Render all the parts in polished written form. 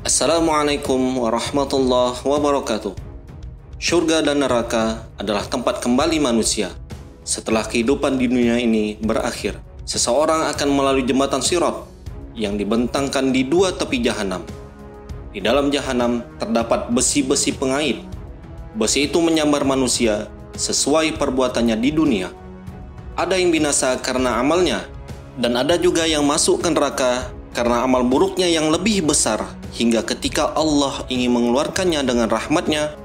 Assalamualaikum warahmatullahi wabarakatuh. Surga dan neraka adalah tempat kembali manusia. Setelah kehidupan di dunia ini berakhir, seseorang akan melalui jembatan Sirat yang dibentangkan di dua tepi jahanam. Di dalam jahanam terdapat besi-besi pengait. Besi itu menyambar manusia sesuai perbuatannya di dunia. Ada yang binasa karena amalnya, dan ada juga yang masuk ke neraka karena amal buruknya yang lebih besar, hingga ketika Allah ingin mengeluarkannya dengan rahmatnya,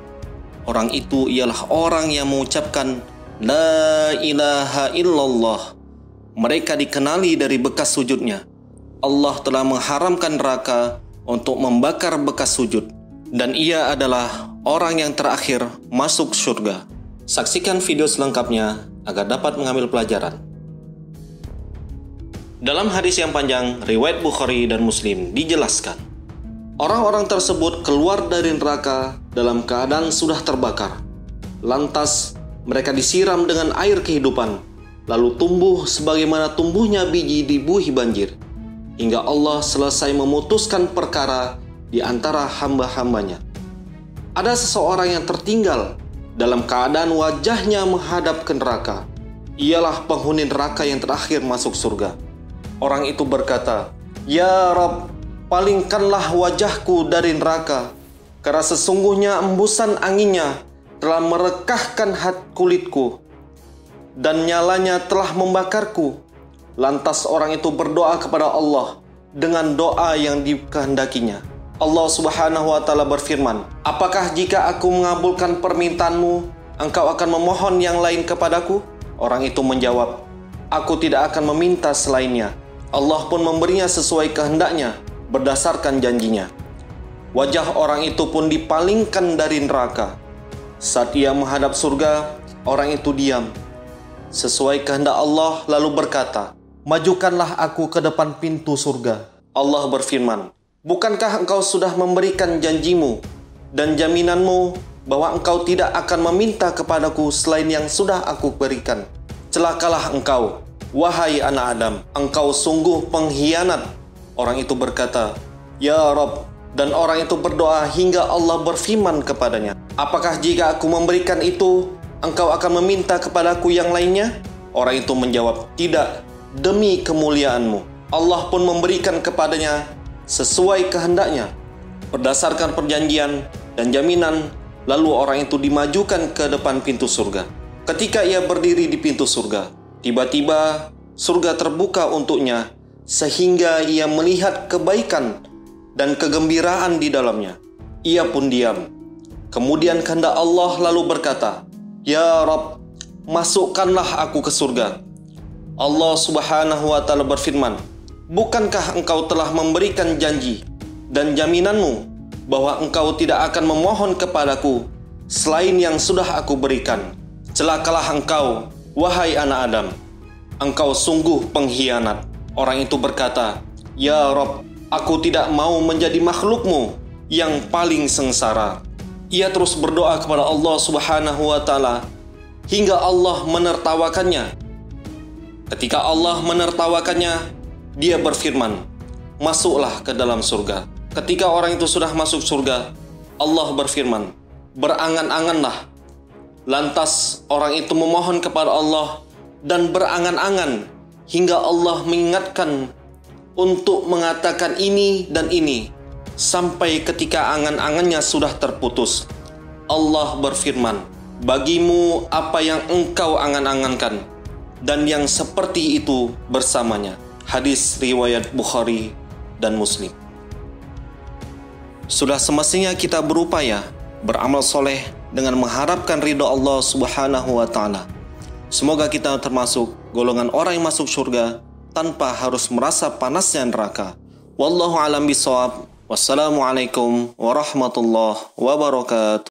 orang itu ialah orang yang mengucapkan La ilaha illallah. Mereka dikenali dari bekas sujudnya. Allah telah mengharamkan neraka untuk membakar bekas sujud, dan ia adalah orang yang terakhir masuk surga. Saksikan video selengkapnya agar dapat mengambil pelajaran. Dalam hadis yang panjang, riwayat Bukhari dan Muslim dijelaskan, orang-orang tersebut keluar dari neraka dalam keadaan sudah terbakar. Lantas mereka disiram dengan air kehidupan, lalu tumbuh sebagaimana tumbuhnya biji di buih banjir, hingga Allah selesai memutuskan perkara di antara hamba-hambanya. Ada seseorang yang tertinggal dalam keadaan wajahnya menghadap ke neraka. Ialah penghuni neraka yang terakhir masuk surga. Orang itu berkata, Ya Rabb, palingkanlah wajahku dari neraka, karena sesungguhnya embusan anginnya telah merekahkan kulitku, dan nyalanya telah membakarku. Lantas orang itu berdoa kepada Allah dengan doa yang dikehendakinya. Allah Subhanahu wa Ta'ala berfirman, apakah jika aku mengabulkan permintaanmu, engkau akan memohon yang lain kepadaku? Orang itu menjawab, aku tidak akan meminta selainnya. Allah pun memberinya sesuai kehendaknya berdasarkan janjinya. Wajah orang itu pun dipalingkan dari neraka. Saat ia menghadap surga, orang itu diam sesuai kehendak Allah, lalu berkata, majukanlah aku ke depan pintu surga. Allah berfirman, bukankah engkau sudah memberikan janjimu dan jaminanmu bahwa engkau tidak akan meminta kepadaku selain yang sudah aku berikan? Celakalah engkau, wahai anak Adam, engkau sungguh pengkhianat. Orang itu berkata, Ya Rabb, dan orang itu berdoa hingga Allah berfirman kepadanya, apakah jika aku memberikan itu, engkau akan meminta kepadaku yang lainnya? Orang itu menjawab, tidak, demi kemuliaanmu. Allah pun memberikan kepadanya sesuai kehendaknya berdasarkan perjanjian dan jaminan. Lalu orang itu dimajukan ke depan pintu surga. Ketika ia berdiri di pintu surga, tiba-tiba surga terbuka untuknya, sehingga ia melihat kebaikan dan kegembiraan di dalamnya. Ia pun diam. Kemudian kehendak Allah lalu berkata, Ya Rabb, masukkanlah aku ke surga. Allah Subhanahu wa Ta'ala berfirman, bukankah engkau telah memberikan janji dan jaminanmu bahwa engkau tidak akan memohon kepadaku selain yang sudah aku berikan? Celakalah engkau, wahai anak Adam, engkau sungguh pengkhianat. Orang itu berkata, Ya Rabb, aku tidak mau menjadi makhlukmu yang paling sengsara. Ia terus berdoa kepada Allah Subhanahu wa Ta'ala hingga Allah menertawakannya. Ketika Allah menertawakannya, dia berfirman, masuklah ke dalam surga. Ketika orang itu sudah masuk surga, Allah berfirman, berangan-anganlah. Lantas orang itu memohon kepada Allah dan berangan-angan hingga Allah mengingatkan untuk mengatakan ini dan ini, sampai ketika angan-angannya sudah terputus. Allah berfirman, bagimu apa yang engkau angan-angankan, dan yang seperti itu bersamanya. Hadis riwayat Bukhari dan Muslim. Sudah semestinya kita berupaya beramal soleh dengan mengharapkan ridha Allah Subhanahu wa Ta'ala. Semoga kita termasuk golongan orang yang masuk surga tanpa harus merasa panasnya neraka. Wallahu a'lam bishawab. Wassalamualaikum warahmatullahi wabarakatuh.